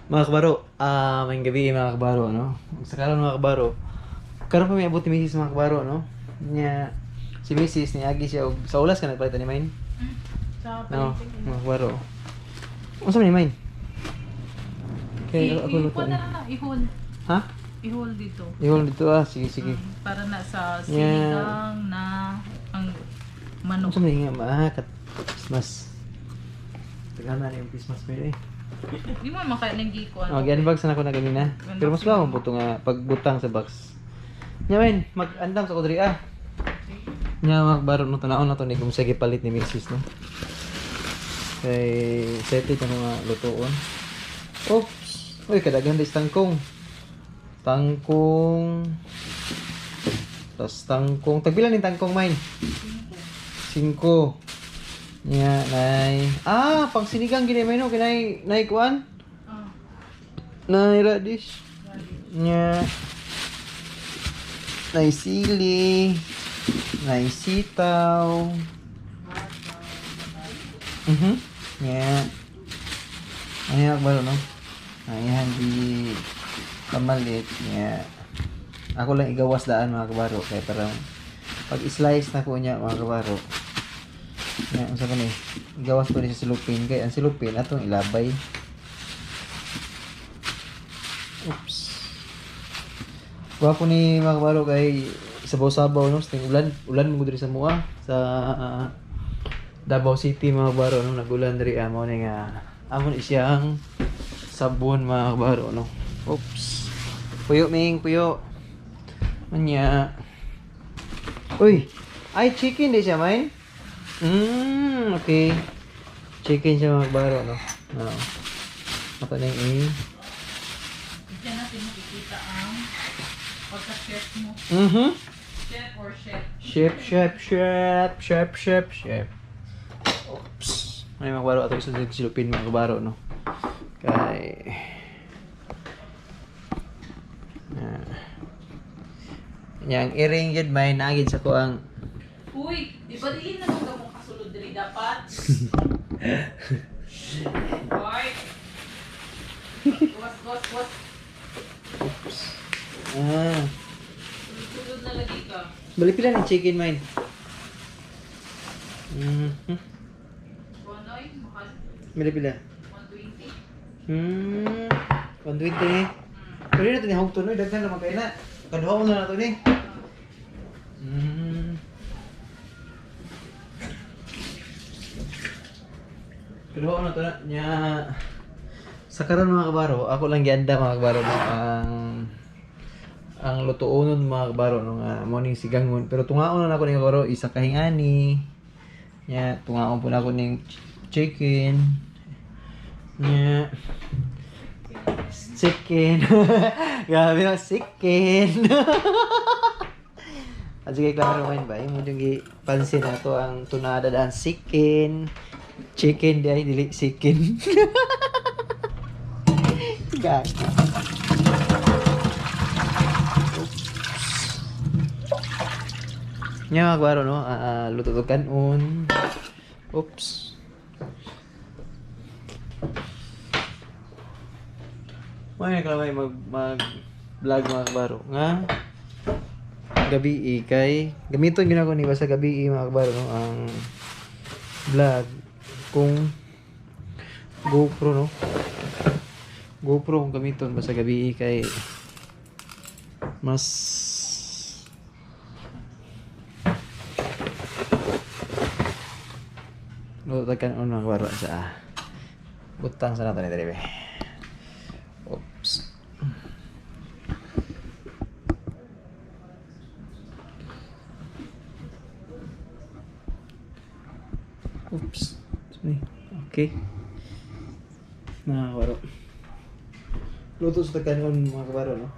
Mga kabaro, may gabi mga kabaro, no? Sa karon mga kabaro, karon pa may abot ni Mrs. mga kabaro, no? Nya si Mrs. ni agi siya sa ulas ka nagpalitan ni Main. Sa No, palitin. mga kabaro. Unsa man ni Main? Kaya ako luto Ihon ni. na lang, ihon. Ha? Ihol dito. Ihol dito sige sige. Para na sa Yeah. sinigang na ang manok. Unsa man nga maakat Christmas. Tagana ni yung Christmas pa eh. Di mo makain gikuan. Oh, gi-unbox na ako na ganina. Pero mas bago po nga pagbutang sa box. Nya Main, mag-andam sa kodri ah. Nya magbaro no tanaon na to ni kung sige palit ni Mrs. no. Kay sete ka mga lutoon. Oops. Uy, kadaghan dis tangkong. Tangkong. Tas tangkong. Tagbilan ni tangkong Main? 5. Nya nay. Pang sinigang gini Main no kinay nay kuan. Ah, Nay radish. Nya nay sili. Nay sitaw. Nya. Ayan balo no. Ayan di kamalit nya. Ako lang igawas daan mga kabaro kay parang pag slice na ko niya mga kabaro. Nya unsa man ni? Igawas ko ni sa silupin kay ang silupin atong ilabay. Oops. Wa ko ni mga kabaro kay sabaw-sabaw no, sting ulan mo diri sa mua sa Davao City mga kabaro no, nagulan diri amo ni nga amon isiyang sabon mga kabaro no. Oops. Puyo Ming, puyo. Anya. Uy, ay chicken di siya Main? Okay. Chicken siya mga kabaro no. No. Ako na yung diyan natin makikita ang pagka-chef mo. Chef or chef? Chef. Oops. May mga kabaro ato isa silupin mga kabaro no. Kay yang iring yun may nagid sa ko ang Uy, di ba diin na nung gamong kasulod diri dapat? Boy. Was. Sulod na lagi ka. balik pila ng chicken mine. Bonoy, mahal. Balik pila. 120. 120 ni. Pero na to ni hawag to no, daghan naman kay na. Kaduha na to ni. Kaduha na to na nya. Sa karon mga kabaro, ako lang gianda mga kabaro no, ang lutuonon mga kabaro no nga morning sigangon. Pero tungaon na ako ni kabaro isa kahing ani. Nya tungaon po na ako ning chicken. Nya chicken. Grabe na chicken. At sige klaro man ba mo yung pansin na to ang tunada daan chicken. Chicken di ay dili chicken. Guys. Nya magbaro no, luto to kanon. Oops. May kalamay mag-vlog mga kabaro nga gabi kay gamiton gyud ako ni basta gabi mga kabaro no ang vlog kung GoPro no. GoPro kung gamiton basta gabi kay mas lutakan on mga kabaro sa butang sa nato ni dere. Oops. Oops. Sorry. Okay. Mga kabaro. Luto sa tagkanon mga kabaro, no?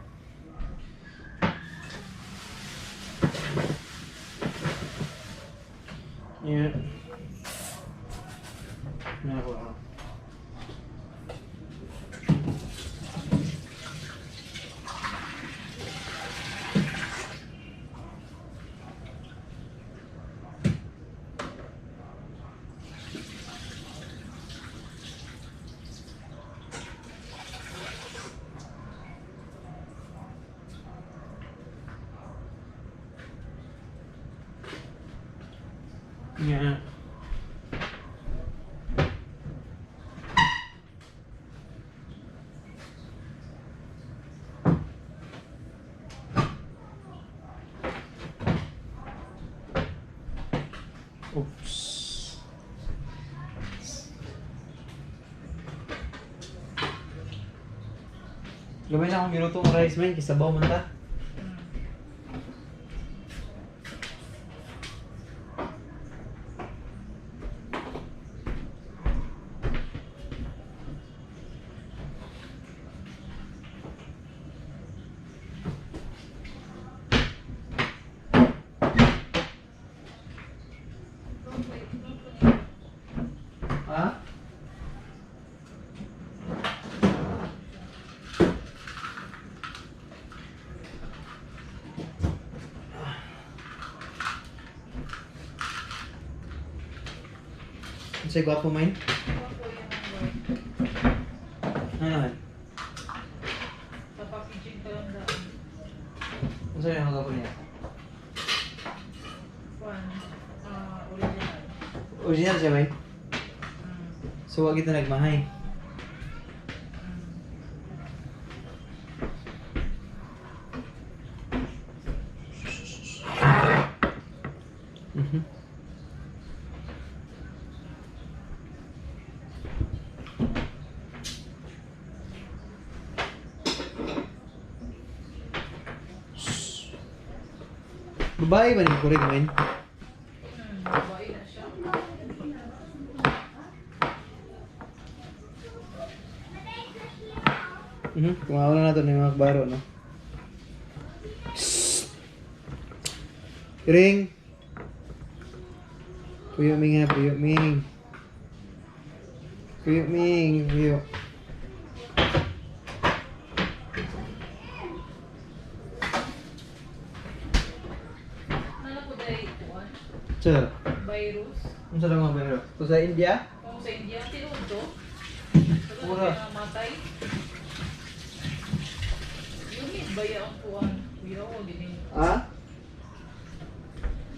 Yeah. Mga kabaro. Gamay na akong minuto ng rice man, kisabaw man ta. Ha? Say gwapo man. Ano naman? Sa packaging ka lang daan. Ano sa'yo yung gwapo niya? Original. Original siya man? So wag kita nagmahay. Babae ba ni kurig man? Babae na siya. Kumawa na nato ng mga baro, no? Ring! Puyo Ming ha, Puyo Ming. Puyo Ming, Puyo. Nala ko dahil ituan. Sir, Virus. ano sa lang mga baro? Ito sa India? Kung sa India, tinudo. Mura. Matay. Yun baya ang tuwan. Kuya ko, din. Ha?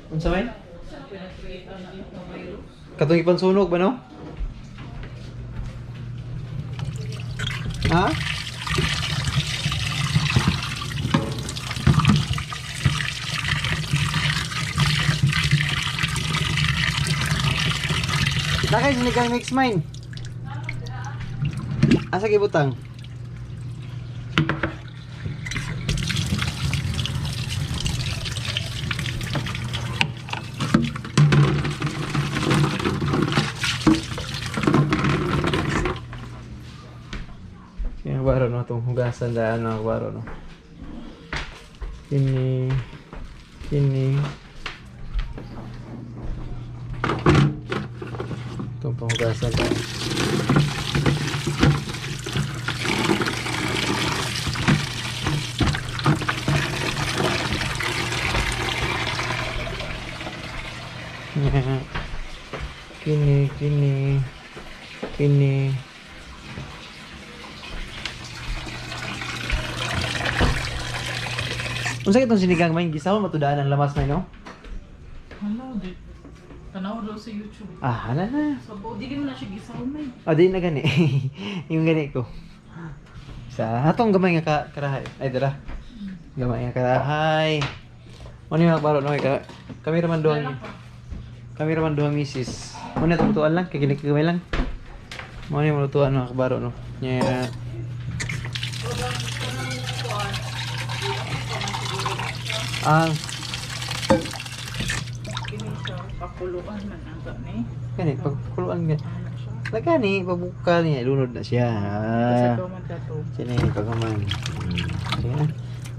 Ano sa may? Pinag-create ang anak na virus. Katong ipansunog ba, no? Ha? Nakay sinigang mix mine. Asa kay butang? Kaya baro no tong hugasan daan na baro no. Kini itong panghugasan daan. Kini. Unsa itong sinigang may gisahon matudaan ang lamas may no? Ano, di. Tanaw daw sa YouTube. Ah, hala na. Sabaw, di mo na siya gisahon na Ah, di na gani. Yung gani ko. Sa atong gamay nga karahay. Ay dira. Gamay nga karahay. Ano yung baro no kami raman duhang. Kami raman duhang misis. Ano to tutuan lang, kikinig gamay lang. Mo ni malutuan mga kabaro no. Nya ang Kini siya, pakuluan man ang ni. kani pagkuluan nga. Lagani pabuka niya lunod na siya. Kasi ikaw man dato. Sini pagaman. Sige na.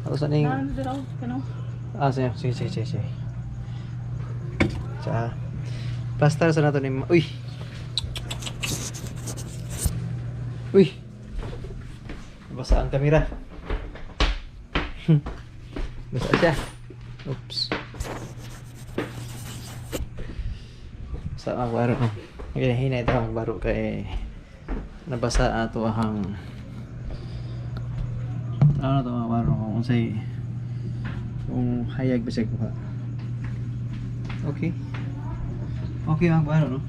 Ako sa ning Ano daw, kano? sige. Sa plaster sa nato ni uy. Basa ang kamera. Basa siya. Oops. Sa ang baro no. Okay, hinay ito ang baro kay nabasa ato ang ano to mga baro kung unsay kung hayag ba siya kuha. Okay. Okay mga baro no.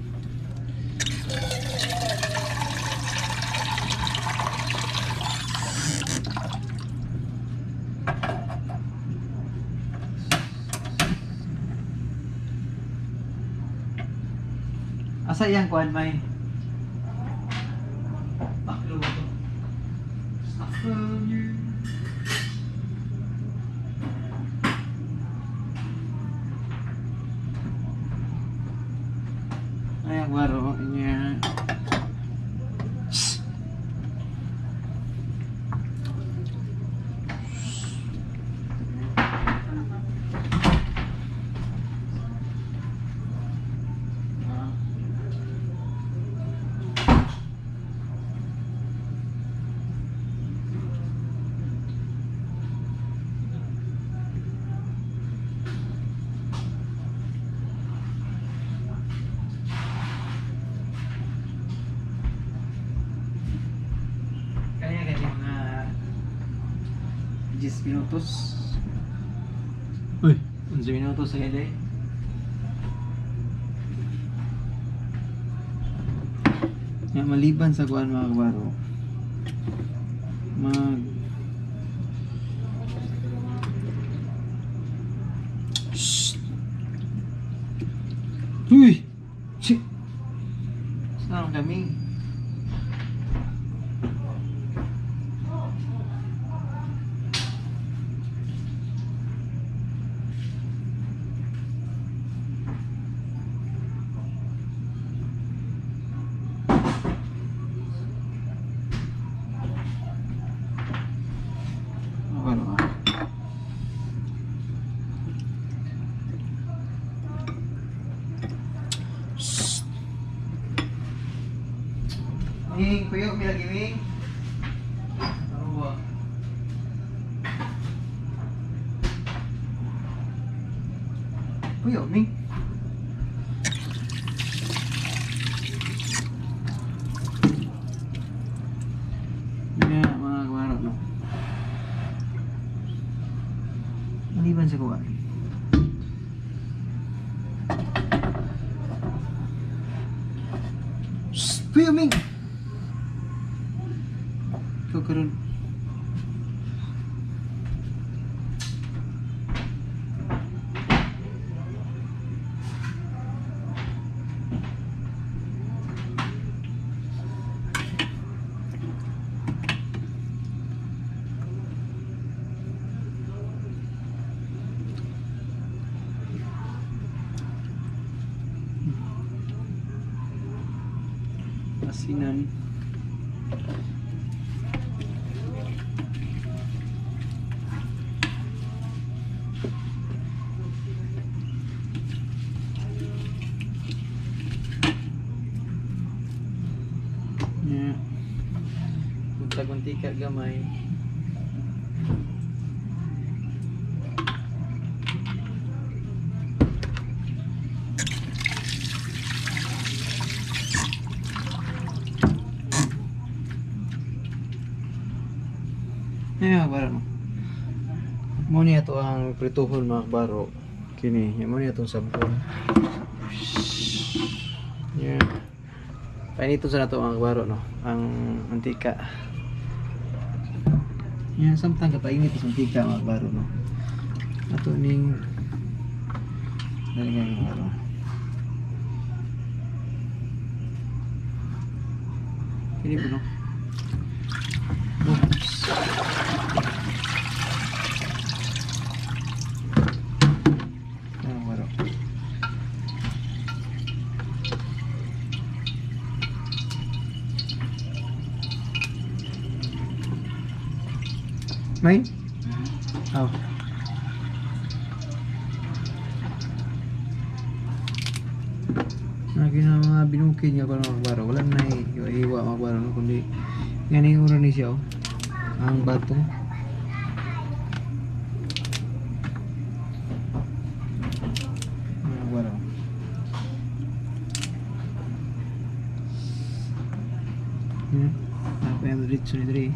Asa iyang kuan may? Baklo ba to? from you. Ay, ang baro niya. Kaya ganyan mga 10 minutos. Uy, 11 minutos sa gede. Ya, maliban sa kuan mga kabaro. Shh. Uy! Shit! Saan kami? Ano ba? Shh. Ming, kuyo, may lagi Ming. Ano ba? Kuyo, Ming. Ya, mga kabaro, no? Maliban sa kuwan. Shh! Kuyo, Ming! Ikaw karon. Asinan. Ya. Gunta-guntika gamay. Ya, baro. Mo niya to ang prituhon mga baro. Kini, mo niya tong sabon. Ya. Painito sa nato ang baro, no. Ang mantika. Ya, samtang kapainit sa mantika mga baro, no. Ato ning dali nga mga baro. Kini po, no. Oops. Baro. Main? Oh. Lagi na mga binukid niya ko ng magbaro. Wala na iwa magbaro, no? Kundi yan yung ura ni siya, oh. Ang bato. Magbaro. Apa yang diritso ni diri?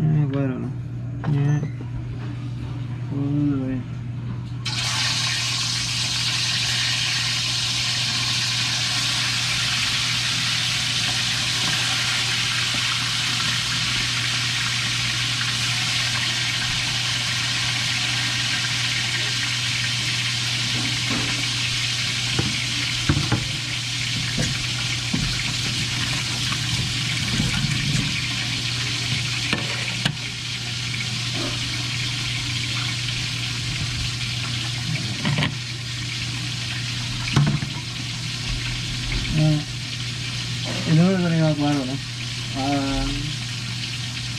Magbaro, no? Ya. Uy. Sinunod ko na yung magwaro, no?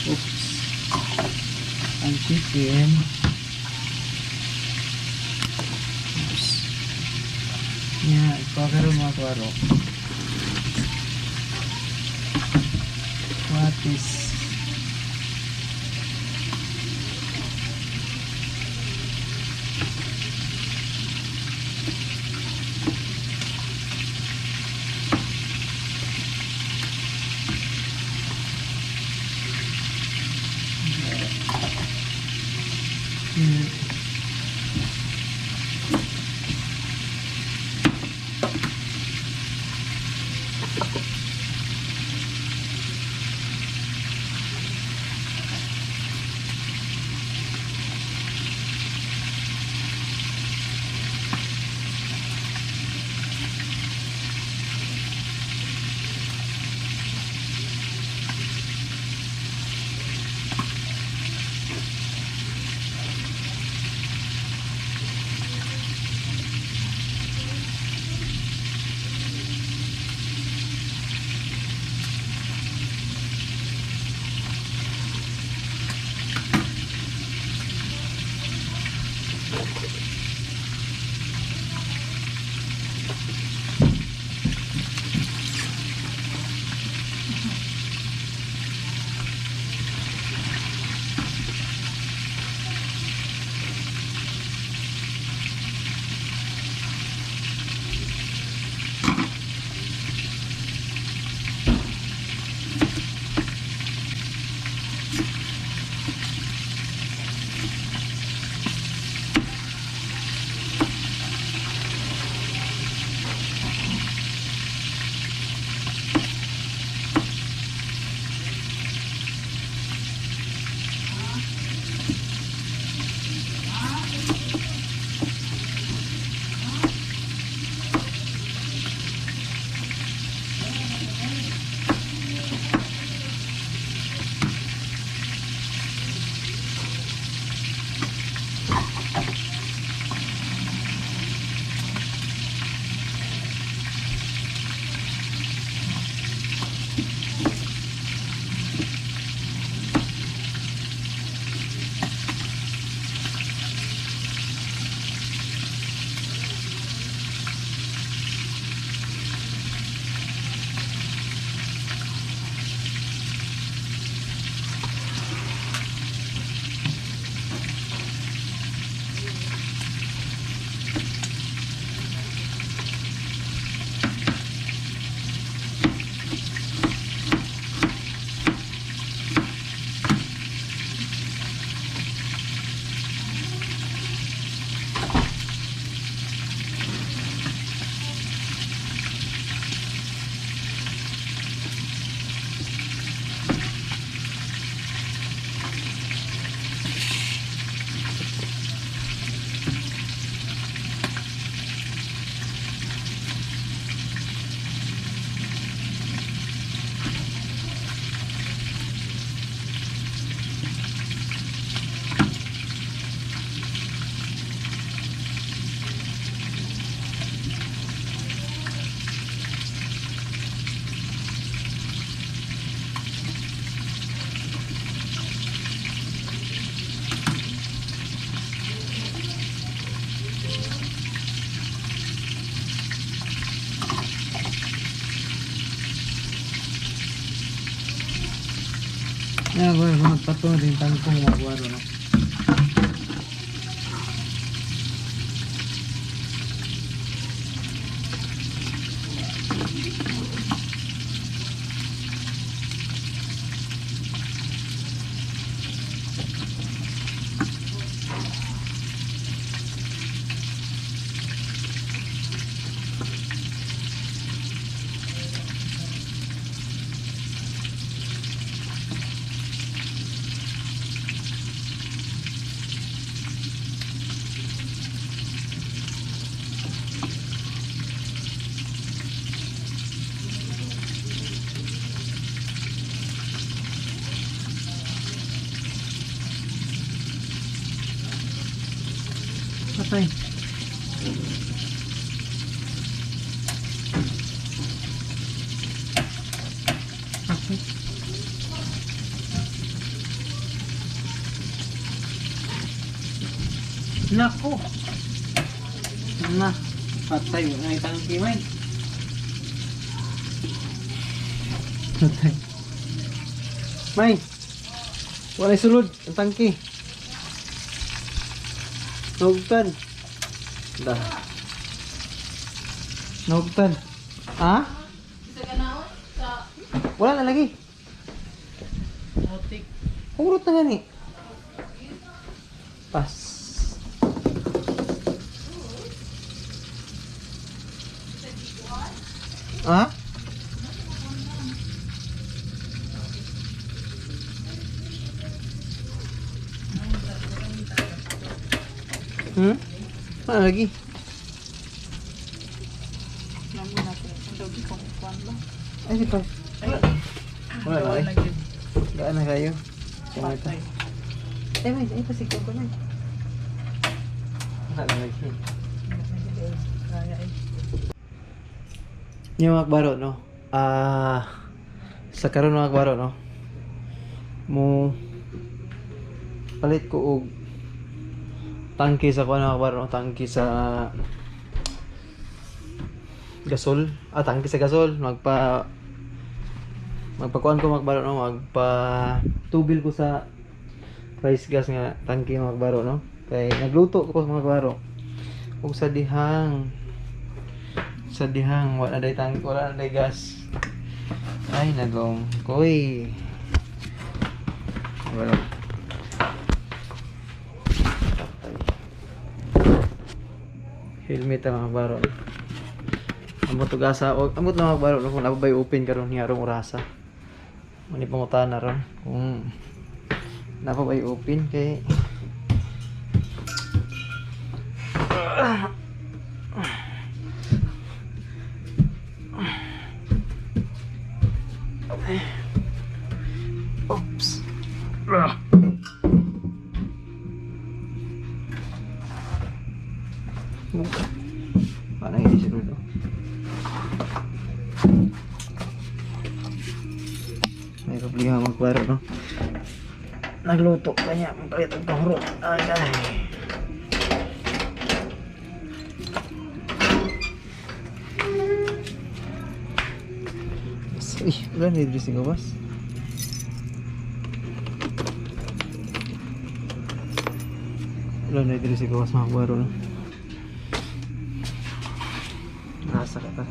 Oops. Ang chicken. Oops. Yan, ipakaro mga kwaro. What is... Ya, gue magpatunod din tangkong magwaro, no? Patay. Nako. Na. Patay mo na itang kimay. Patay. May. Walay sulod ang tangki. Nahugtan. Dah. Nahugtan. Ha? Isa ka na sa Wala na lagi. motik. Kurot na gani. Pas. Ha? Mana lagi? Namun natin. Dogi kong kuwan lang. Ay, di pa. Wala na eh. lagi. Gaan na kayo. Kung ito. Patay. Ay, pasigyan ko na. Wala na lagi. Kaya eh. Yung mga baro, no? Sa karon mga baro, no? Mo palit ko og tangki sa kuan mga baro, no? Tangki sa gasol. Tangki sa gasol. Magpakuan ko mga baro, no? Tubil ko sa rice gas nga tangki mga baro, no? Kay nagluto ko mga baro. Ug sa dihang wala na day gas. Ay nagong koy. Wala. Helmet ang mga baro. Amot ugasa o amot na mga baro kung nababay open karon ni arong orasa. Mani pangutan na ron kung nababay open kay oops. Paano hindi siya dito? May problema magparo, no? Nagluto kanya, magpalit ang panghuro. Ay. Ih, udah nih dressing gawas. Udah nih dressing gawas mga baru no. Nasa kata.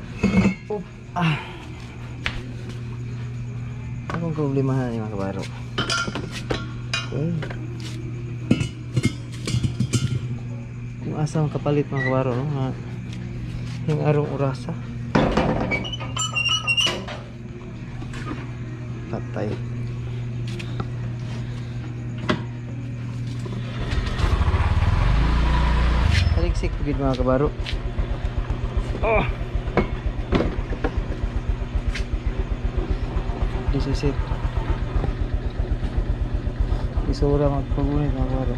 Akong problema ni mga baru. Okay. Kung asa ang kapalit mga baru no, yung arong orasa. Patay. Taligsik pagid mga kabaro. Oh. This is it. Isura magpagunit mga kabaro.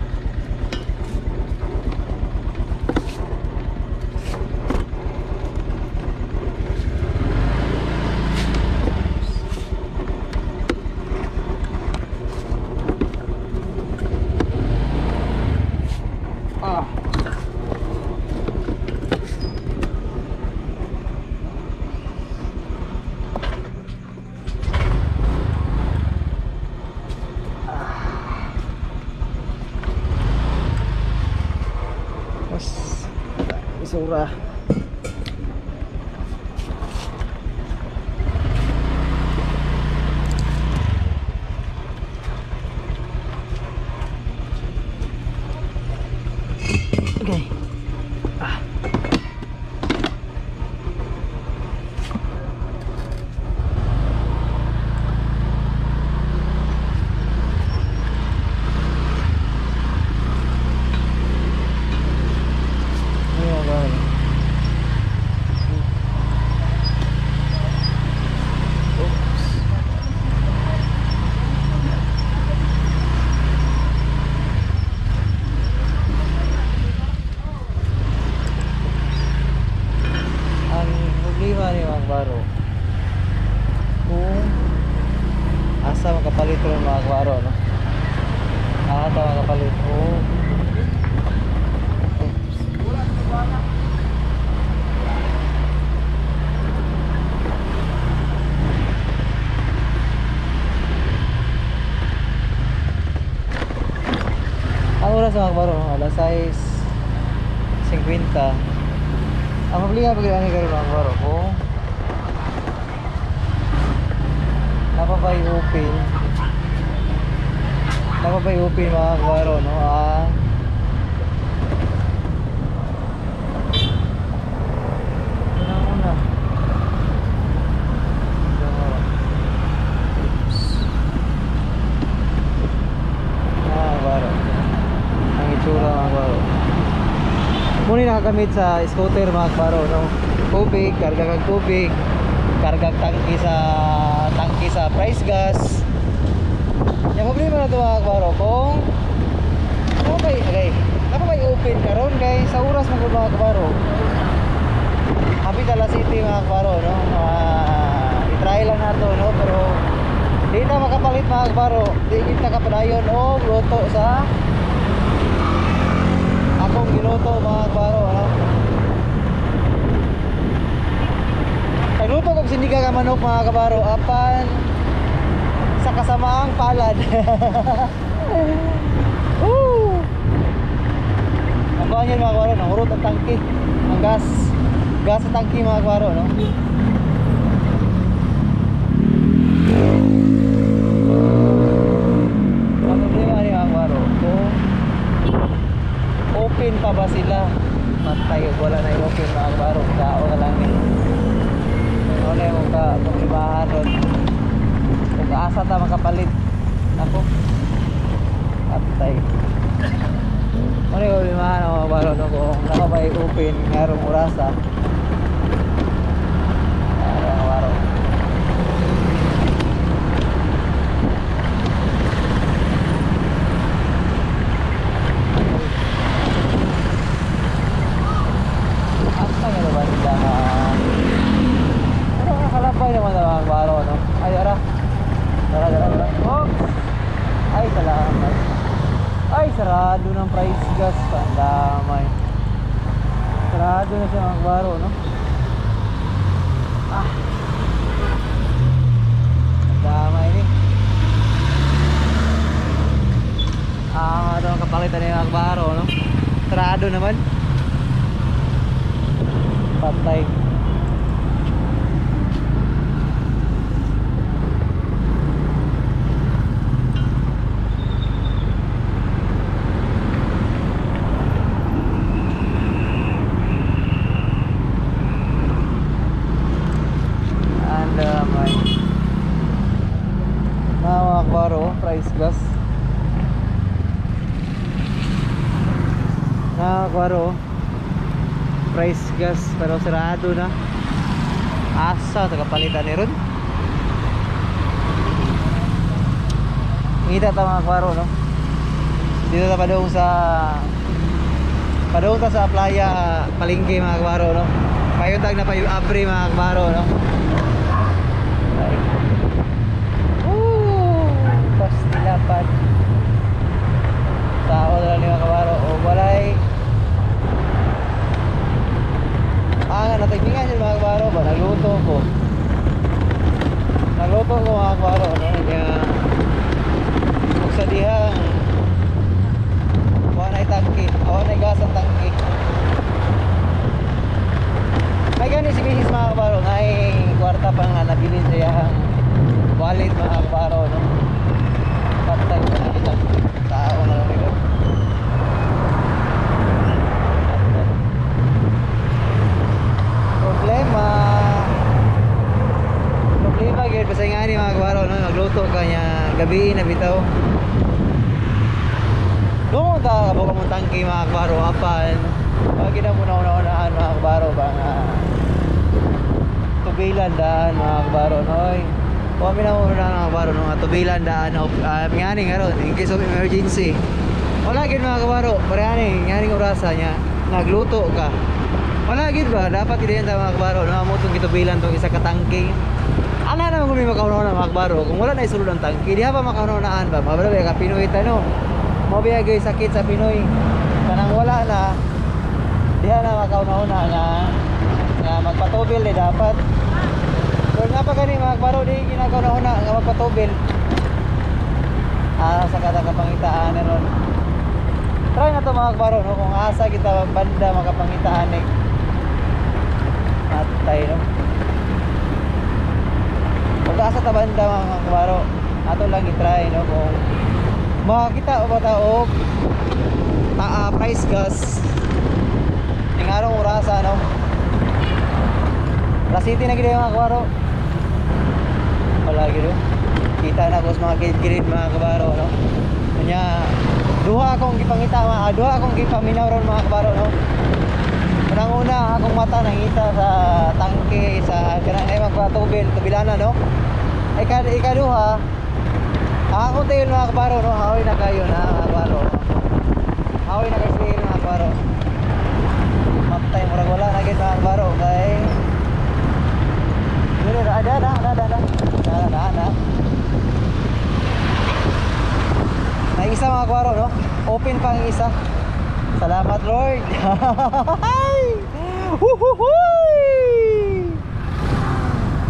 Isura. Okay. Problema ni mga baro kung asa makapalit ron mga baro no? Ata makapalit 50. Ang mabliha pag ani karon ang baro ko. Napabay open. Napabay open mga baro no. Una. Baro. Ang itsura mga baro. Muna nakagamit sa scooter mga baro no. Tubig, karga kag tubig, karga tangki sa price gas. Yung problema na ito mga baro kung napabay open karon kay sa oras mga baro. Happy Tala City mga baro no. I-try lang nato no pero di na makapalit mga baro. Di kita kapadayon o luto sa akong giluto mga baro no. Nagluto kong sinigang ka manok mga kabaro apan sa kasamaang palad. Ang kuha niyan mga kabaro, nangurot ang tangki, ang gas sa tangki mga kabaro no. Ang problema ni mga kabaro kung open pa ba sila, matay wala na yung open mga kabaro, kao na lang eh. Ano yung problemahan ron kung asa ta makapalit ako atay. Ano yung problemahan ako mga baro no kung nakabay open ngarong orasa mga baro. Asa nga naman sila kalabay naman na mga baro no. Ay ara. Tara. Oops. Ay salamat. Ay sarado ng price gas pandamay. Sarado na siya mga baro no. Pandamay ni. Ano ang kapalitan ni mga baro no. Sarado naman. Patay. Price gas nakwaro price gas pero sarado na asa sa kapalitan ni ron ngita ta mga kwaro no dito ta padung sa playa Palengke mga kwaro no payuntag na payo abre mga kwaro no. Dapat tao na lang mga kabaro o walay natagningan yun mga kabaro ba nagluto ko mga kabaro no? Kaya kung sa dihang awan ay gas ang tangki may gani si Mrs. mga kabaro na ay kwarta pa nga nabilin siya wallet mga kabaro no? Patay ko na kita tao na lang nila problema gaya basta nga ni mga kabaro no? Magluto ka niya gabi na bitaw doon ta kabuk mong tangki mga kabaro apan pag kita muna una-unaan mga kabaro ba nga tubilan daan mga kabaro no? Kung kami na muna mga kabaro no? Tubilan daan ngani nga ron in case of emergency wala gid mga kabaro ngani orasa niya nagluto ka wala gid ba dapat hindi yan mga kabaro no? Mutong gitubilan tong isa ka tangki ana naman kung may makauna mga kabaro kung wala na isulod ang tangki di ha pa makaunaan ba mabala ka Pinoy tano mabiyagay sakit sa Pinoy kanang wala na di ha na makauna nga magpatubil di dapat pero nga pa gani mga kabaro di ginagauna nga magpatubil sa kada kapangitaan na ron Try na to mga kabaro no kung asa kita banda makapangitaan eh. Atay no. Kung asa ta banda mga kabaro, ato lang i-try no kung makakita o ba tao price gas ning arong orasa no. La City na gid mga kabaro. Wala gid kita na ko sa mga gilid mga kabaro no. Kanya duha akong gipangita duha akong gipaminaw ron mga kabaro no. Unang-una akong mata nangita sa tangke sa kanang ay tubilana no. Ikaduha ako tayo mga kabaro no, hawi na kayo na mga kabaro. Hawi na kayo mga kabaro. Matay murag wala na gid mga kabaro kay dili ada. May isa mga kabaro no. Open pa ang isa. Salamat Lord.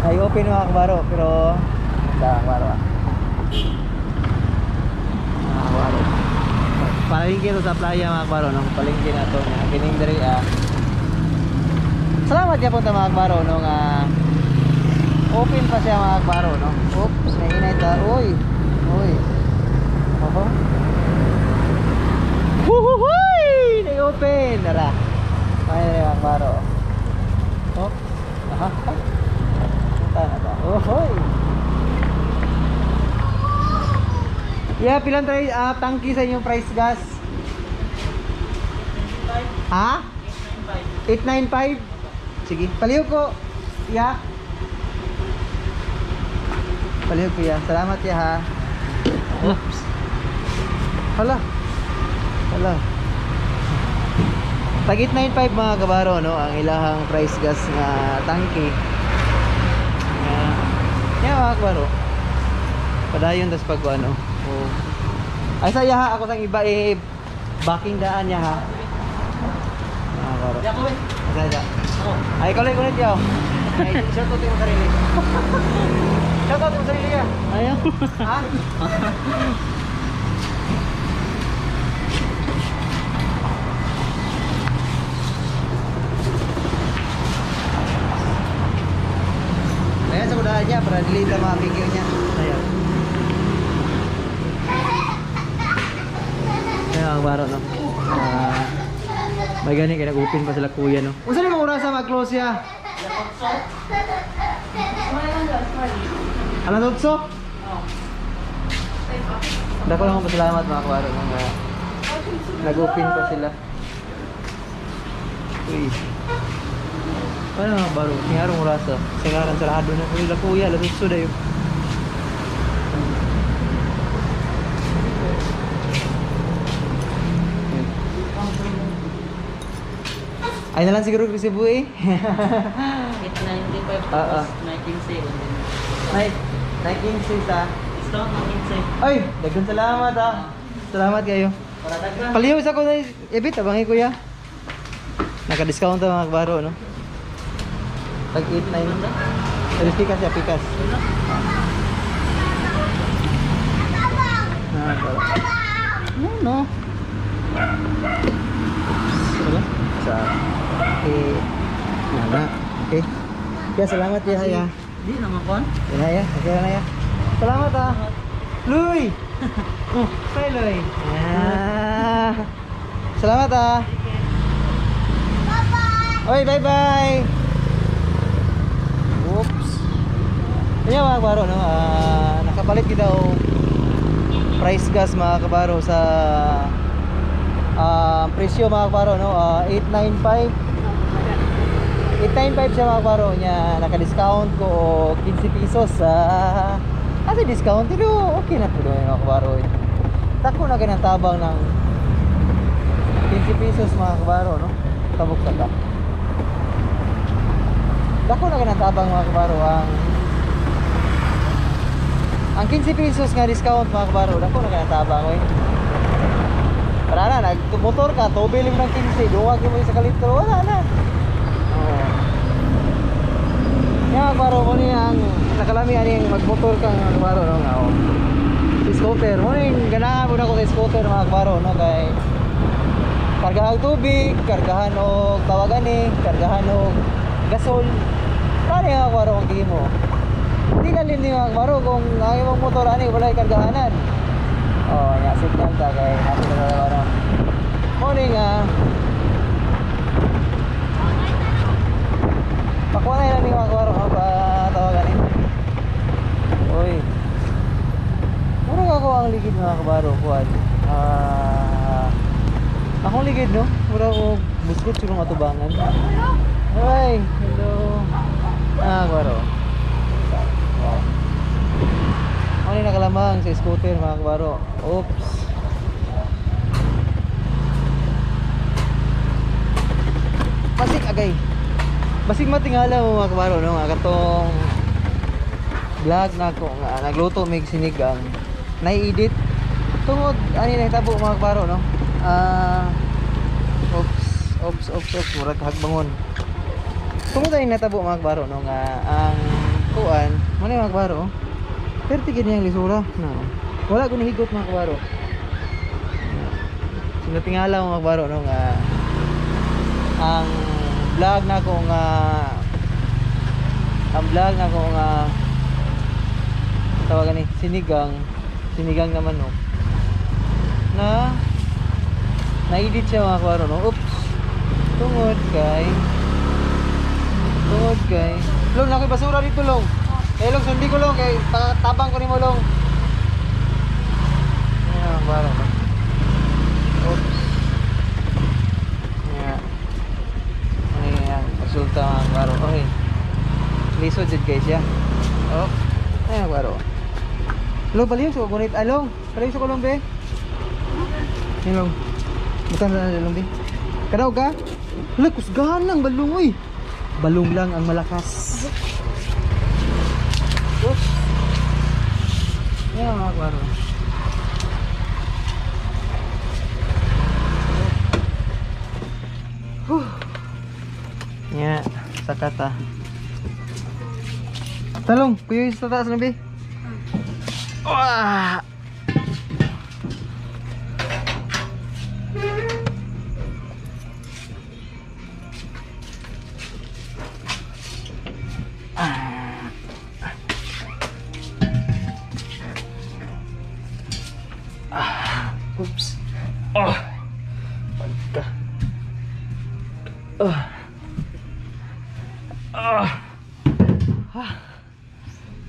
Ay open mga kabaro pero mga kabaro. Palingkin to sa playa mga kabaro no. Palingkin na to nga kining diri Salamat gyapon ta mga kabaro no nga open pa siya mga kabaro no. Oops, nainay ta. Uy. Oho. Huhuhuy! Nag-open! Nara. May mga kabaro. Oh. Aha. Punta na ta. Ohoy. Yeah, pilang tangki sa inyong price gas? Ha? 895? Sige, paliw ko. Yeah. Paliw ko ya. Salamat ya ha. Oops. Hala. Tag 895 mga kabaro no, ang ilahang price gas nga tangki. Mga kabaro. Padayon tas pag ano. Ay saya ha, ako sang iba backing daan niya ha. Mga kabaro. Saya. Ay kulit yaw. Ay shout out mo sarili. Shout out mo sarili ya. Ayaw. Ha? Ayan sa kudahan niya para delete ang mga video niya. Ayan. Ayan ang baro no. May gani kaya nag-open pa sila kuya no. Unsa ni mga oras mag-close ya? Alas 8? Dako lang pasalamat mga kabaro mga nag-open pa sila. Uy. Ano mga baro? Singarong orasa. Singarang sarado na kuya kuya. Latutso dayo. Ay na lang siguro kasi bu eh. 895 tapos 19 19 sa. Discount 19. Ay, daghang salamat ah. Salamat kayo. Para daghan. Paliw sa ko na ebit abangi kuya. Naka-discount ang mga baro no. Tag 89. Ay pikas ya pikas. Ah, baro. No. Wala. Sa nana. Okay. Ya salamat ya ya. Di naman kon. Ya. Okay na ya. Salamat ah. Luy. Say Luy. Ah. Salamat ah. Bye-bye. Oy, bye-bye. Oops. Kaya mga kabaro no, nakapalit kita o price gas mga kabaro sa presyo mga kabaro no, 895 siya mga kabaro nya, naka-discount ko o 15 pesos kasi discount pero okay na po doon mga kabaro. Tako na ganang tabang ng 15 pesos mga kabaro no, tabok sa ta. Dako na ganang tabang mga kabaro ang 15 pesos nga discount mga kabaro. Dako na ganang tabang oy. Para na nagmotor ka, tobil mo ng 15, duwag mo sa kalitro, wala na. Yan kabaro mo ni ang nakalami ani ang magmotor ka mga kabaro no nga. Scooter mo ni ganahan mo na ko sa scooter mga kabaro no kay kargahan tubig, kargahan og tawagan ni, kargahan og gasol. Paano nga kwaro ang gimo? Hindi na lini nga kwaro kung ang imong motor ani walay kargahanan. Oh, nya signal ta kay ato na kwaro. Morning pakuha na lang ni mga kwaro pa tawagan ni. Oy. Mura ako ang ligid mga kabaro kuan. Akong ligid no. Mura ko buskot sulong atubangan. Hi, hello. Kabaro. Wow. Ano yung nakalamang sa scooter mga kabaro. Oops. Basig agay. Basig matingala mo mga kabaro no. Katong vlog na ko nga nagluto mig sinigang. Nai-edit tungod ani na tabo mga kabaro no. Oops, murag hagbangon. Tungod ani natabo mga kabaro no nga ang kuan, mo ni mga kabaro. Perti gid yang lisura na. Wala ko ni higot mga kabaro. Sinatingala mga kabaro no nga ang vlog na ko nga tawagan ni sinigang naman no na na-edit siya mga kwaro no. Oops, tungod kay long nakoy basura dito long long sundi ko long kay tabang ko ni mo long mga kwaro no. Oops ano yan resulta mga kwaro. Okay, lisod dyan guys ya. Oh, ayan kwaro. Long, palihog sa kukunit. Long, palihog sa kulong, be. Long. Bukan na long, be. Kadaw ka? Hala, kusgahan lang, balong, uy. Balong lang ang malakas. Oops. Ayan, mga kwaro. Ayan, sakata. Talong, kuyo sa taas lang, be. Wah. Oops. Oh. Pagka.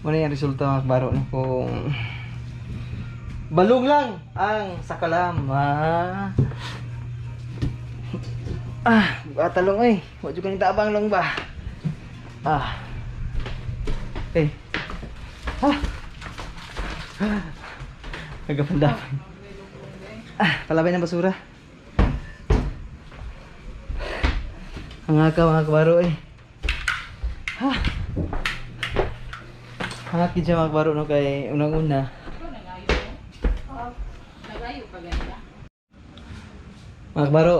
Ano yung resulta mga kabaro no? Kung balong lang ang sakalam talong eh wag juga ni tabang lang ba nagapandapay palabay ng basura ang mga kabaro eh hangakid siya mga kabaro no kay unang-una Nagayo pa ganda. mga kabaro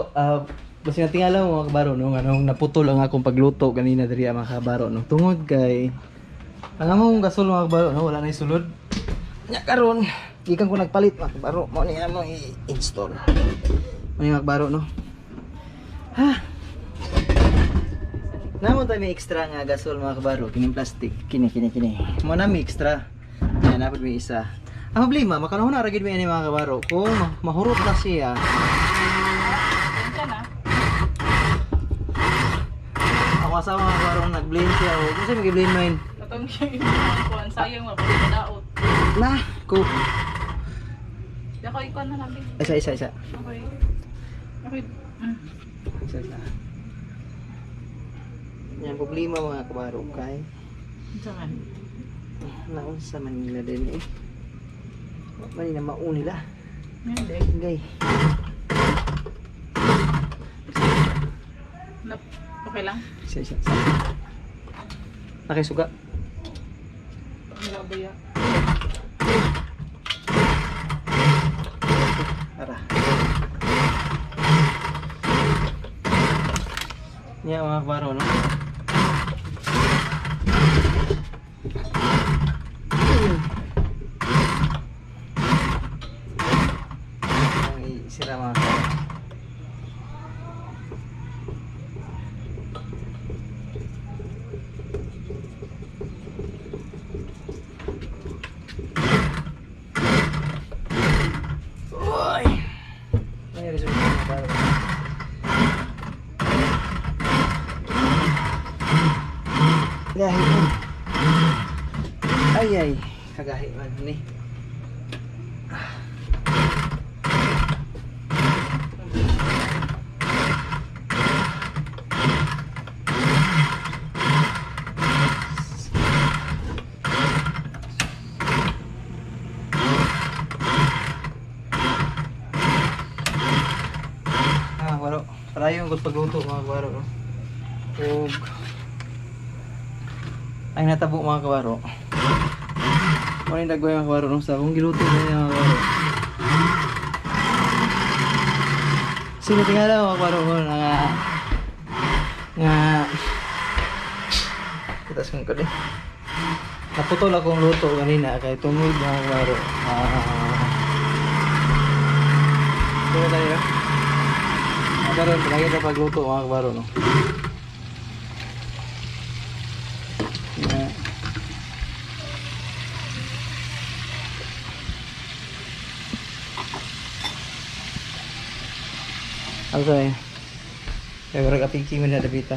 basta nga tingala mo mga kabaro no anong naputol ang akong pagluto kanina diri mga kabaro no tungod kay ang among gasol mga kabaro no wala na isulod nya karon gikan ko nagpalit mga kabaro mo ni amo i-install mo ni mga kabaro no namon tayo may extra nga gasol mga kabaro kining plastic kini mo na may extra yan dapat may isa ang problema makanahon na ragid may ani mga kabaro kung mahurot na siya ako asawa mga kabaro nag-blame siya o kung saan mag-blame mo yun Katong yung kuan sayang mapapadaot. na ko Dako ikaw na lang. isa Okay. isa yan problema mga kabaro kay Saan? naon sa Manila din eh mali na maun nila Hindi. gay Okay lang. isa nakisuga Nilabaya. tara niya mga kabaro no sira mga kabaro Gahi man. Ay ay, kagahi man ni. Baro. Parayo ang pagluto mga kabaro. No? Ug ay natabo mga kabaro. Ano yung dagway mga kabaro no? Sa akong giluto na mga kabaro. Sino tingala mga kabaro ko nga kita sing ko din. Naputol akong luto kanina kay tungod mga kabaro. Ito tayo. Karon lagi na pagluto mga kabaro no. Okay. Kaya barang kapiki man na dabita.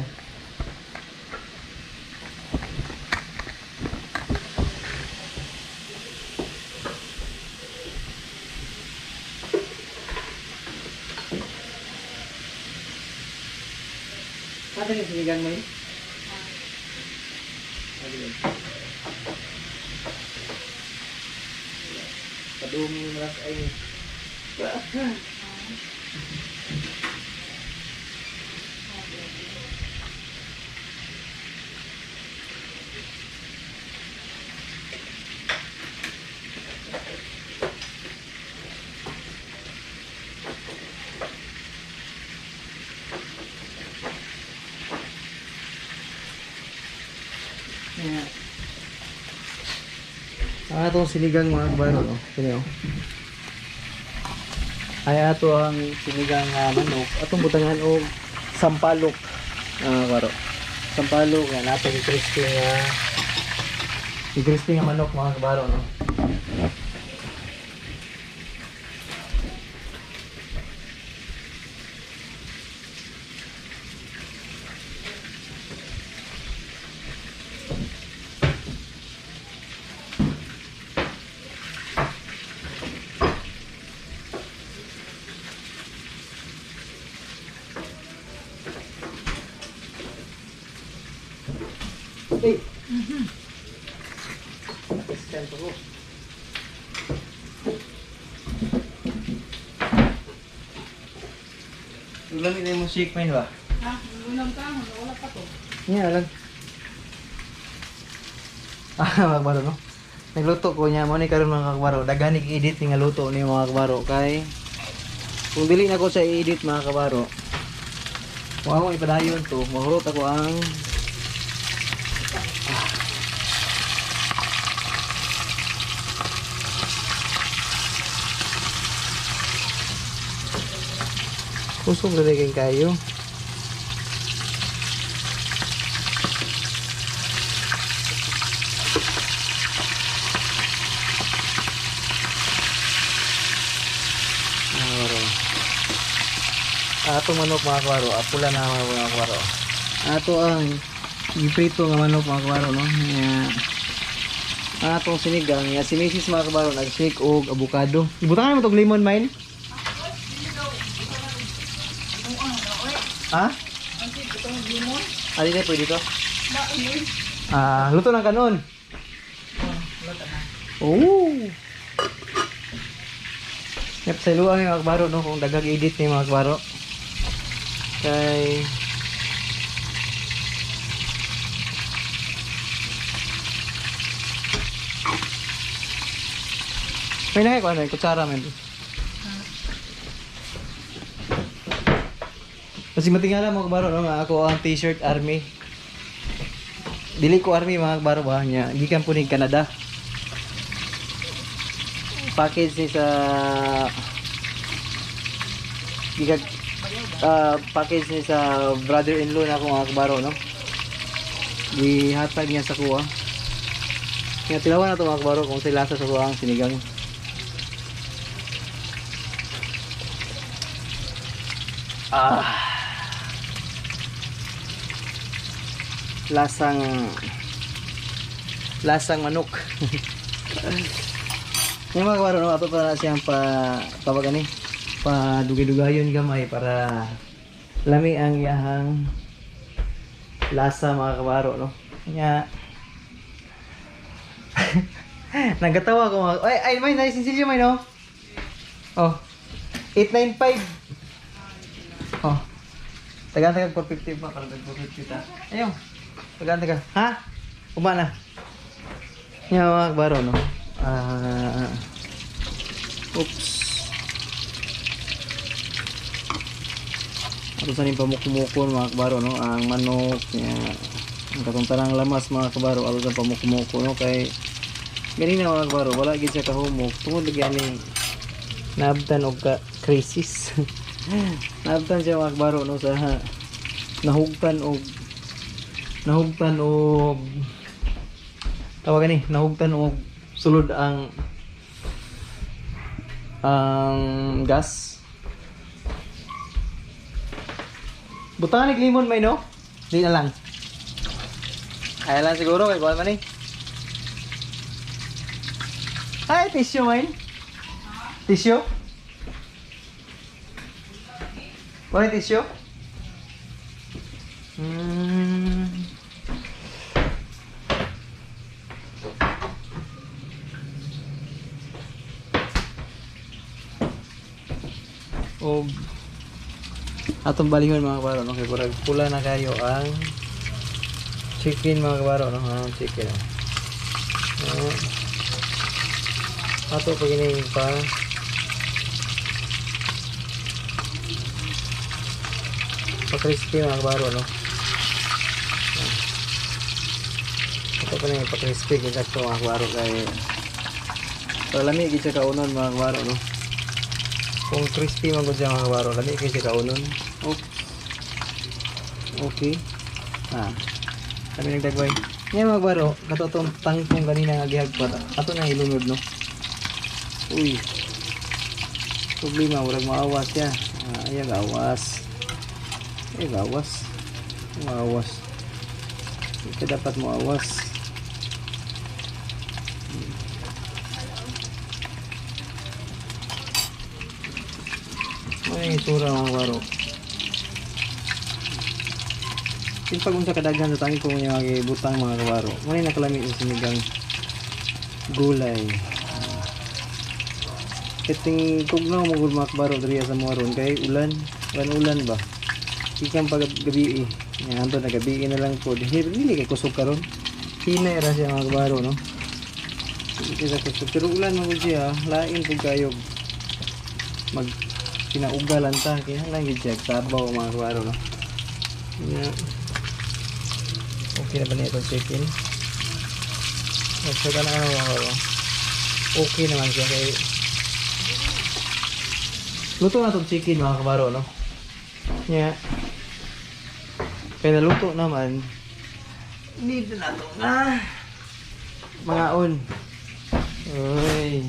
Ada yang sinigang mo yun? Padumi yung maras ay ang atong sinigang mga kabaro no? Kini ay ato ang sinigang manok atong butangan og sampalok kabaro sampalok yan ato crispy nga manok mga kabaro no? Hey. Assistant ko. Ulang ini mo shake main ba? Ha? Ulam ka, wala pa to. Iya lang. Magbaro no. Nagluto ko niya mo ni karon mga kabaro. Daghan i-edit nga luto ni mga kabaro kay kung dili na ko sa i-edit mga kabaro. Wa mo ipadayon to. Mahurot ako ang kusog na rin kayo. Ato manok mga kabaro, apula na mga kabaro. Ato ang giprito nga manok mga kabaro no. Atong sinigang, ya si Mrs. mga kabaro nag-shake og avocado. Ibutangan mo tog lemon mine? Ha? Ali na pwede to? Luto ng kanon. Oh. Yep, sa luang yung mga kabaro no kung dagang edit ni mga kabaro. Kay may nakay ko ano, kutsara man. Kasi matingala mga kabaro no, nga ako ang t-shirt army. Dili ko army mga kabaro ba niya. Gikan po ni Canada. Package ni sa gikan package ni sa brother-in-law na ako mga kabaro no. Gihatag niya sa kuha. Kaya tilawan na to mga kabaro kung sila sa kuha ang sinigang. Lasang lasang manok. Yung mga kabaro, no, ato pa na siyang tawag ani, pa dugay-dugayon gamay para lami ang iyahang lasa mga kabaro, no. Nya nagatawa ko mga, ay may naisinsilyo may no. Oh. 895. Oh. Tagan 450 pa para 450 ta. Ayun. Tagan. Ha? Kumana. Nya mga kabaro, no. Oops. Ato sa ning pamukmukon mga kabaro, no, ang manok nya ang katong tanang lamas mga kabaro ato sa pamukmuko, no, kay ganina mga kabaro wala gid siya kahumok tungod lagi ani naabtan og ka crisis. Naabtan siya mga kabaro, no, sa nahugtan og tawag ni nahugtan og sulod ang gas. Butangan ni limon may no? Di na lang. Kaya lang siguro kay kuha man ni. Ay, tissue may. Tissue? Wala tissue? O atong balihon mga kabaro, no, kay purag pula na kayo ang chicken mga kabaro, no, ang chicken. Ato pag ini pa crispy mga kabaro, no. Ato pa na pa crispy kita to mga kabaro kay para lami gid siya kaunon mga kabaro, no. Kung crispy man gud siya mga kabaro, lami kay siya kaunon. Oops. Okay. Kami nagdagway. Yan mga kabaro, kato tong tangkong ganina nga gihagpat. Ato na ilunod, no. Uy. Problema murag maawas siya. Ay gawas. Maawas. Ito dapat maawas. May itura mga kabaro. Yung pag-unsa kadaghan sa tangi ko niya butang mga kabaro. May nakalami yung sinigang gulay. Kiting kugnaw mo mga kabaro diri sa muaron kay ulan ba. Ikang paggabi nya anto na gabi na lang po. Dili kay kusog karon. Hinay ra siya mga kabaro, no. Dili sa kusog pero ulan man siya, lain pud kayo mag kinaugalan ta kaya lang gid siya tabaw mga kabaro, no. Nya okay na ba nito chicken? Nagsaga na mga kabaro. Okay naman siya kay luto na itong chicken mga kabaro, no. Nya kaya naluto naman need na ito na mga on. Uy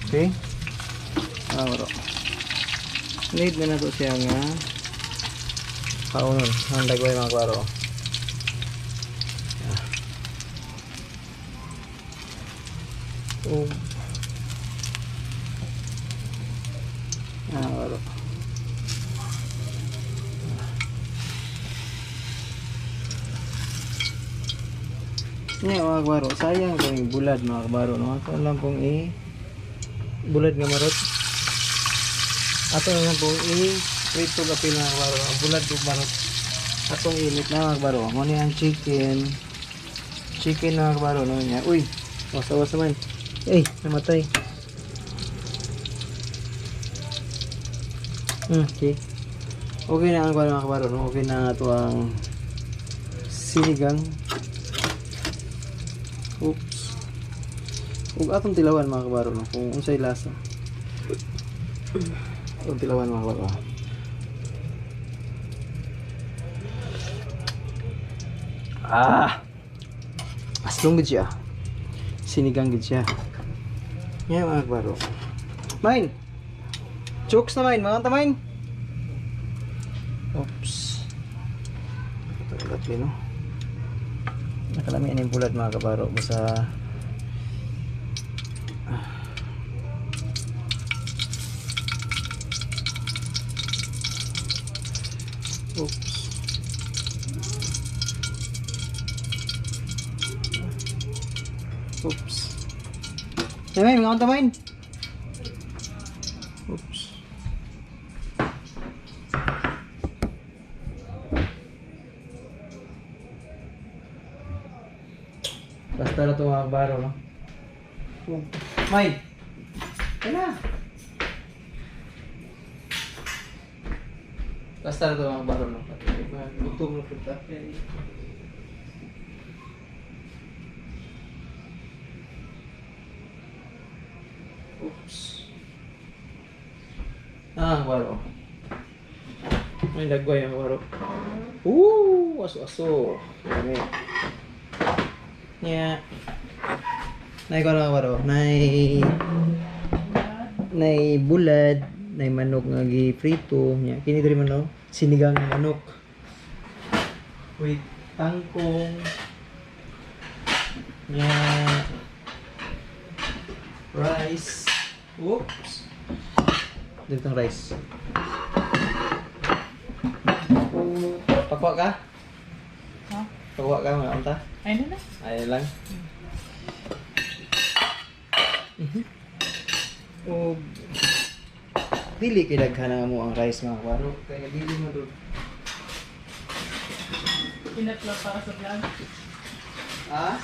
okay bro, need na ito siya nga kaunon ang dagway mga kabaro. Wala. Ini mga kabaro, sayang kung bulad mga kabaro, no? Ato lang pong bulad nga marot. Ato lang pong prito kapil mga kabaro, bulad ng marot. Atong init na mga kabaro. Muna yung chicken mga kabaro, no? Uy, wasawas naman. Namatay. Okay. Okay na ang mga kabaro, no? Okay na ito ang sinigang. Oops. Ug atong tilawan mga kabaro, no? Kung unsay lasa. Atong tilawan mga kabaro. Aslong gid siya. Sinigang gid siya. Yan mga kabaro. Main. Chokes na main, mga tamain. Oops. Ito ulat no. Nakalami ang bulad mga kabaro. Basta oops. Oops. May mga tamain. Oops. Basta na ito mga kabaro, no? May! Kaya na! Basta na ito mga kabaro, no? Gutom na punta. Oops. Kabaro. May lagway ang kabaro. Aso-aso. Kami. Yeah. Nay ko na kabaro. Nay bulad. Nay manok nga gi-frito. Yeah. Kini diri man no? Sinigang nga manok. With tangkong. Yeah. Rice. Oops. Dito ang rice. Pakuha ka? Ha? Pakuha ka mga unta? Ayun na. Ayun lang. O dili kay daghan mo ang rice mga kabaro. Kaya dili mo doon. Enough lang para sa vlog. Ah?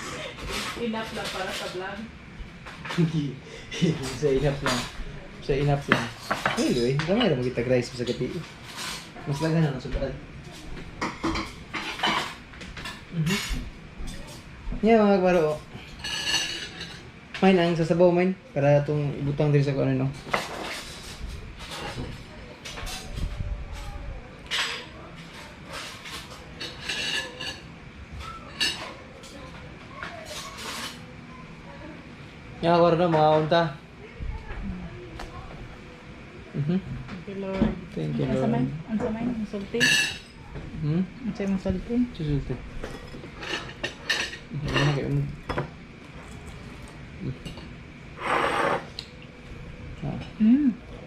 Enough lang para sa vlog. Sa inap lang. Sa inap lang. Anyway, gamay na magitag rice sa gabi. Mas laghan na ng sudan. Yeah, mga kabaro. Main ang sasabaw, main. Para itong ibutang diri sa kung ano, no? Yeah, kabaro na, mga unta. Thank you, Lord. Thank you, Ang Lord. samay? Ang samay? Ang salty? Ang samay ang salty? Susulte. Ano kayo?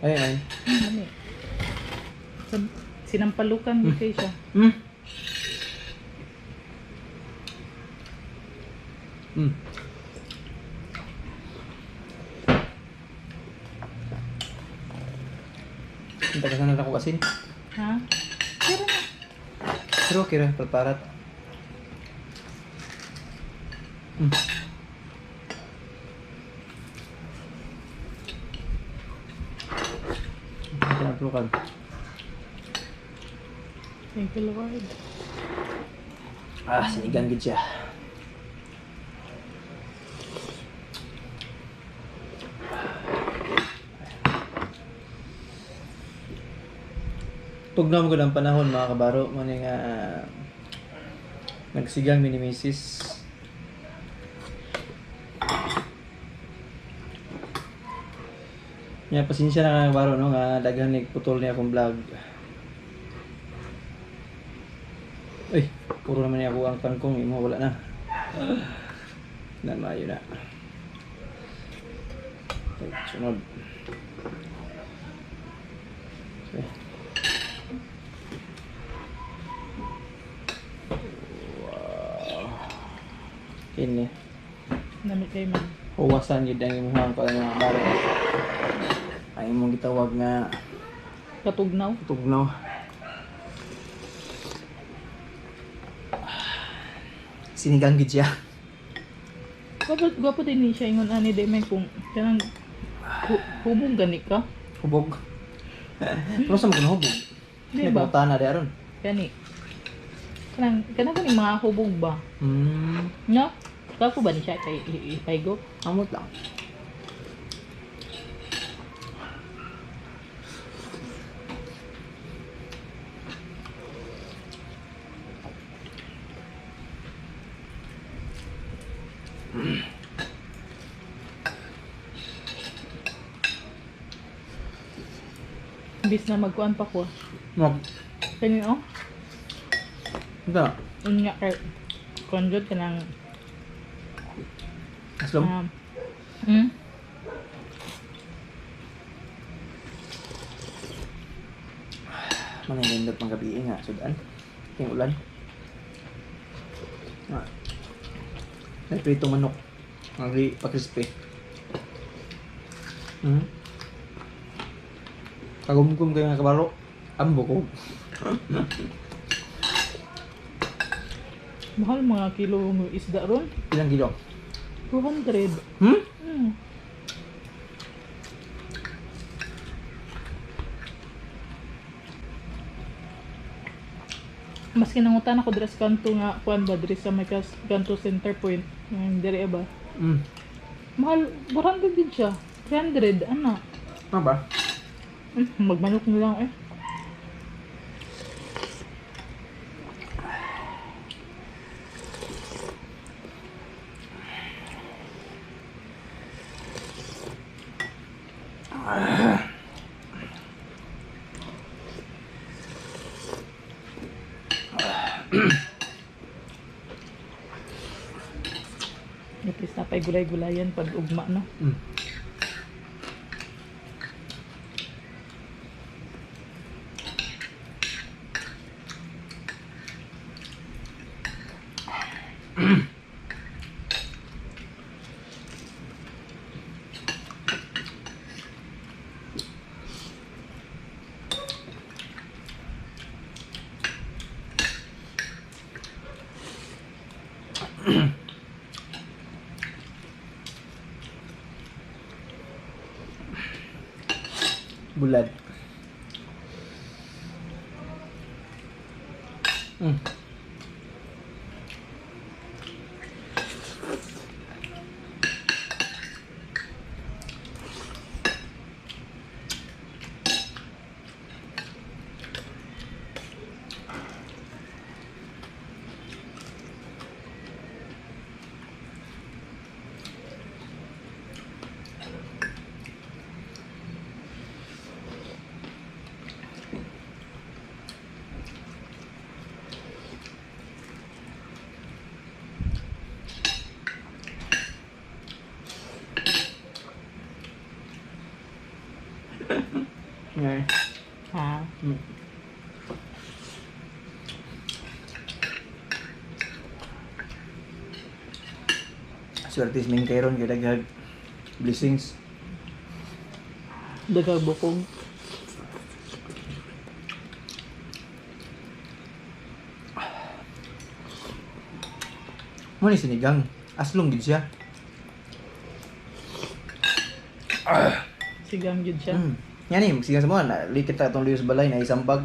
Ayun, ayun. Ano eh? Sinampalukan di kayo siya. Hinta ka sana ako kasin. Ha? Pero na. Pero okay ra, preparat. Pinaplukan. Thank you, Lord. Sinigang gid siya. Tugnaw ko ng panahon mga kabaro, mo nga nagsigang mini misis. Nya pasensya na mga kabaro no nga daghan ni putol niya akong vlog. Uy, puro naman niya ako ang kangkong, imo wala na. Namayo na. Okay, sunod. Okay. Ini Namit kayo man. huwasan yun ang imuhang ko ang mga baro. Ay imong gitawag nga Katugnaw. tugnaw. Sinigang gid siya. Gwapo din ni siya ingon ani day may kung kanang hubong gani ka. Hubog. Pero sa mga hubog. Di May ba? butana di aron. Gani. Kanang ko ni mga hubog ba? No? Gwapo ba ni siya kay ipaygo? Amot lang. Bis na magkuan pa ko. Mag... Kanino? Ito. Yun nga kay konjot ka ng Aslom. hmm? Manginindot pang gabi nga. Sudan. Yung ulan. May pritong manok. Ang pa-crispy. Kagumgum kayo nga kabaro. Ambo ko. Mahal mga kilo ng isda ron. Ilang kilo? 200. Hmm? Hmm. Maski nangutan ako dres kanto nga kuan ba dres sa may kanto center point. Yung dire ba? Mahal 400 din siya. 300 ana. Ano ba? Magmanok na lang eh. At least napay gulay-gulayan pag ugma, no? Bulad. Ngay. Ha? Swerte sa main kairon kaya daghag blessings. Dagang bukog. Mo ni sinigang. Aslong gid siya. Sigang yun siya. Yan ni, sigang sa mga, likit ta itong liyo sa balay na isang bag.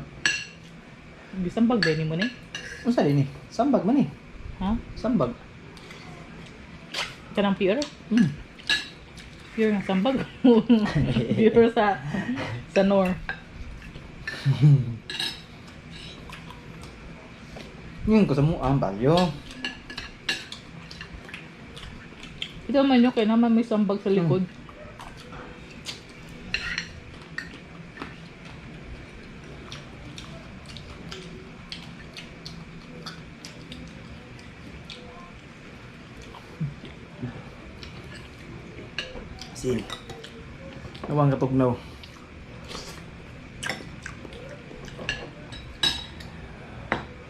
Bisambag ba ni mo ni? Ano sa din ni? Sambag man ni. Ha? Sambag. Kanang pure? Pure nga sambag. Pure sa nor. Ngayon ko sa mo ang bagyo. Ito man yun, kaya naman may sambag sa likod. Sin. Nawang katugnaw.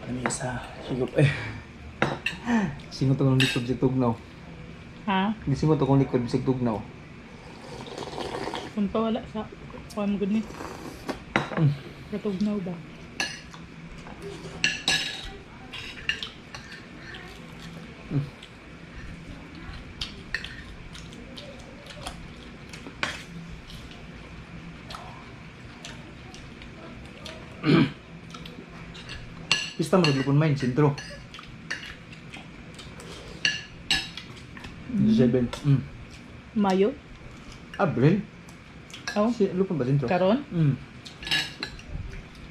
Ano isa? Sigup eh. Singo to kong likod sa tugnaw. Ha? Singo to kong likod sa tugnaw. Kung pa wala sa kuha mo gud ni. Katugnaw ba? Pista mo naglupon main, sentro. 7. Mayo? Abril? Oh, Lupon ba sentro? karon?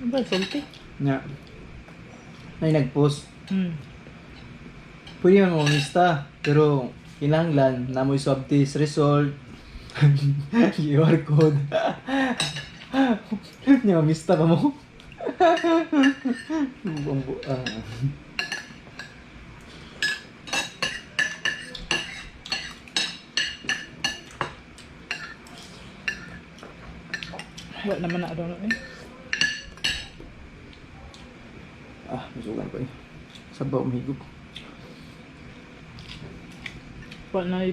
Ba sulti? Nga. May nag-post. Pwede man mo mista, pero kinahanglan na mo swab test result. QR code. Hindi mo mista pa mo. Wala naman na ano eh. Masukan ko eh. Sabaw mahigop. Wala na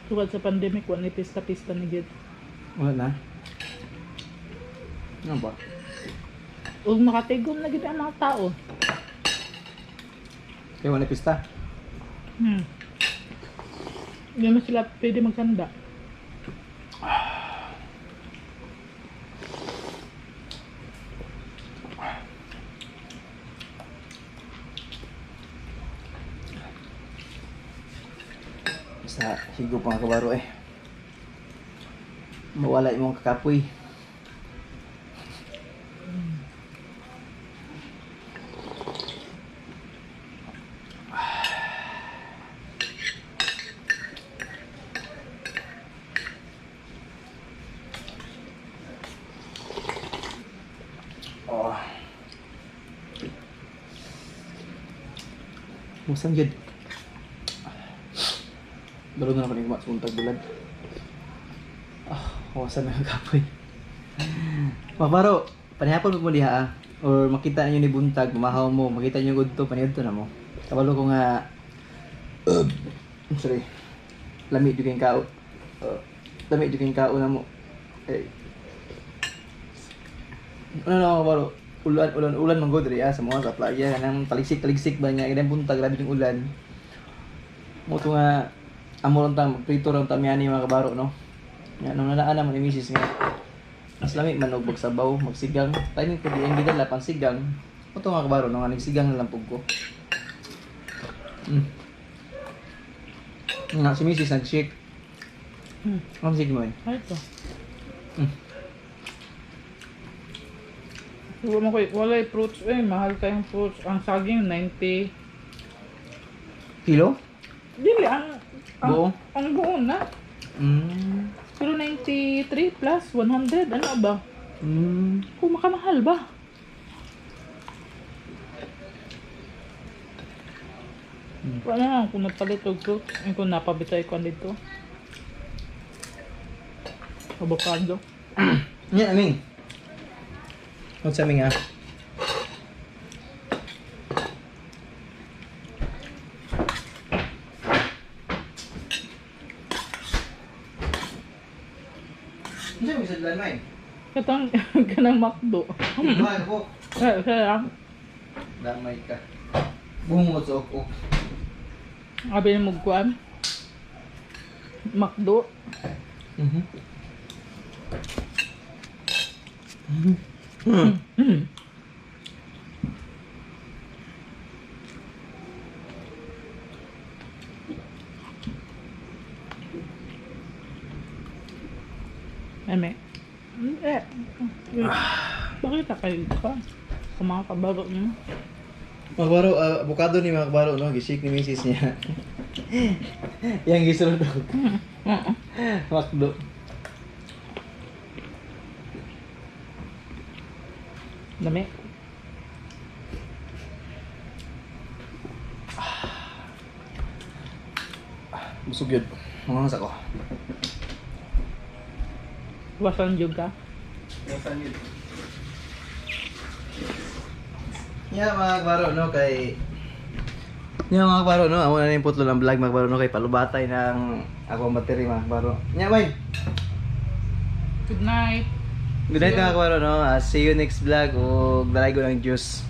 sukat sa pandemic, wala na pista-pista na gid. Wala na. Ano ba? Ug makatigom na gid ang mga tao. Kaya wala pista? Hindi mo sila pwede maghanda. Sa higop mga kabaro eh. Mawala yung mga kakapoy. Oh. Musang yun. Baro na naman yung matsuntag bulan. Kawasan na ang kapoy. Mga baro, panihapon mo diha or makita nyo ni buntag, mamahaw mo, makita nyo gudto, panihapon na mo. Kabalo ko nga, sorry, lamig yung kao. Lamig yung kao na mo. Ano na mga baro, ulan manggod rin sa mga sa playa, kanang taligsik ba niya, ganyan buntag, grabe yung ulan. Mo ito nga, amo lang tang magprito lang tamyani mga kabaro no. Yan nung nalaan naman ni Mrs. nga. Mas lamig man og magsabaw, magsigang. Timing ko di ang gidala pang sigang. Ito mga kabaro no, nga nagsigang na lang pug ko. Nga si Mrs. nag-shake. Ang sige mo yun. Ay ito. Wala yung fruits eh, mahal tayong fruits. Ang saging 90. Kilo? Dili, Buo? ang buo na. Pero 93 plus 100, ano ba? Kung makamahal ba? Wala na kung napalit og fruits. Kung napabitay ko dito. Avocado. Yan, aming. Huwag sa aming Ano yung isa dlan, May? Katang kanang McDo. Ano ko? Kaya Damay ka. Bungot sa ok. abi ni mugkuan. McDo. Eme. Bakit kayo ka? Sa mga kabaro niyo. Mga kabaro, avocado ni mga kabaro, no? Gishik ni Mrs. niya. Yang gisulod ako. Makdo. Dami. Busog yun. Mga ko. Wasan juga. Wasan yun. Yeah, mga kabaro, no? Kay... Yeah, mga kabaro, no? Amo na yung putlo ng vlog, mga kabaro, no? Kay palubatay ng akong battery, mga kabaro. Yeah, bye! Good night. Good night, mga kabaro, no? See you next vlog o dalay ko ng juice.